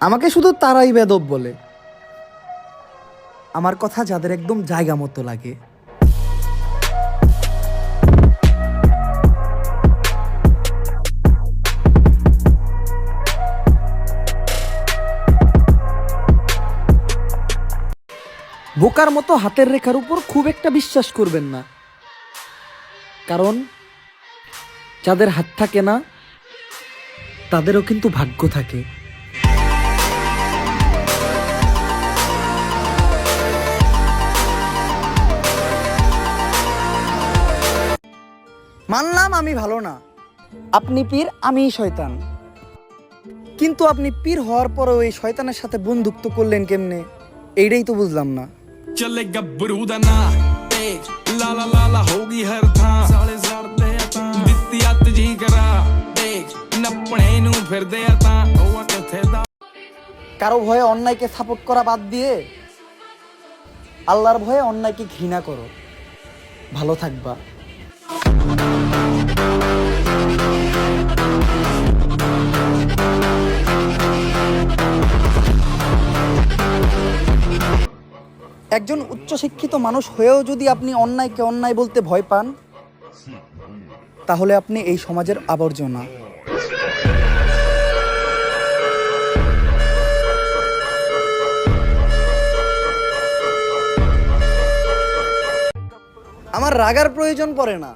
আমাকে শুধু তারাই বেদব বলে, আমার কথা যাদের একদম জায়গা মতো লাগে। বোকার মতো হাতের রেখার উপর খুব একটা বিশ্বাস করবেন না, কারণ যাদের হাত থাকে না তাদেরও কিন্তু ভাগ্য থাকে। মানলাম আমি ভালো না, আপনি পীর আমি শয়তান, কিন্তু আপনি পীর হওয়ার পরেও এই শয়তানের সাথে বন্ধুত্ব করলেন কেমনে, এইটাই তো বুঝলাম না। ਚੱਲੇ ਗੱਭਰੂ ਦਾ ਨਾਂ ਤੇਜ ਲਾਲਾ ਲਾਲਾ ਹੋਗੀ ਹਰ ਥਾਂ ਸਾਲੇ ਜ਼ਰਦੇ ਤਾਂ ਦਿੱਤੀ ਅੱਤ ਜੀ ਕਰਾ ਦੇਖ ਨੱਪਣੇ ਨੂੰ ਫਿਰਦੇ ਆ ਤਾਂ ਉਹ ਕਿੱਥੇ ਦਾ কারো ভয়ে অন্যায়কে সাপোর্ট করা বাদ দিয়ে আল্লাহর ভয়ে অন্যায়কে ঘৃণা করো, ভালো থাকবা। একজন উচ্চশিক্ষিত মানুষ হয়েও যদি আপনি অন্যায়কে অন্যায় বলতে ভয় পান, তাহলে আপনি এই সমাজের আবর্জনা। আমার রাগার প্রয়োজন পড়ে না,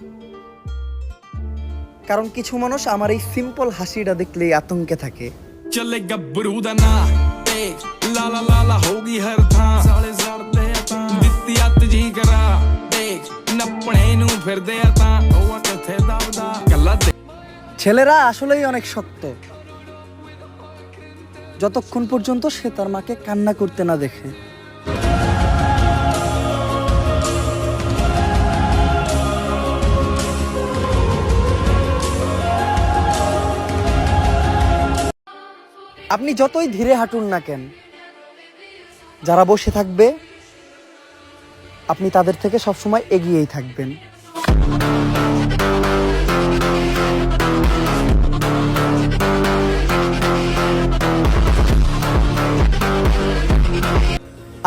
কারণ কিছু মানুষ আমার এই সিম্পল হাসিটা দেখলেই আতঙ্কে থাকে। ਚੱਲੇ ਗੱਭਰੂ ਦਾ ਨਾਂ ਤੇਜ ਲਾਲਾ ਲਾਲਾ ਹੋਗੀ ਹਰ ਥਾਂ ਸਾਲੇ ਜ਼ਰਦੇ ਤਾਂ ਦਿੱਤੀ ਅੱਤ ਜੀ ਕਰਾ ਦੇਖ ਨੱਪਣੇ ਨੂੰ ਫਿਰਦੇ ਆ ਤਾਂ ਉਹ ਕਿੱਥੇ ਦਬਦਾ ਗੱਲਾਂ ছেলেরা আসলেই অনেক শক্ত, যতক্ষণ পর্যন্ত সে তার মাকে কান্না করতে না দেখে। আপনি যতই ধীরে হাঁটুন না কেন, যারা বসে থাকবে আপনি তাদের থেকে সবসময় এগিয়েই থাকবেন।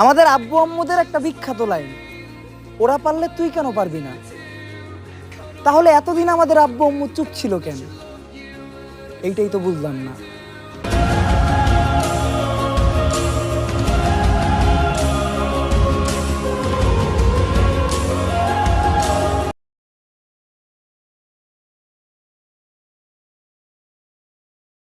আমাদের আব্বু আম্মুদের একটা বিখ্যাত লাইন, ওরা পারলে তুই কেন পারবি না? তাহলে এতদিন আমাদের আব্বু আম্মু চুপ ছিল কেন? এইটাই তো বুঝলাম না।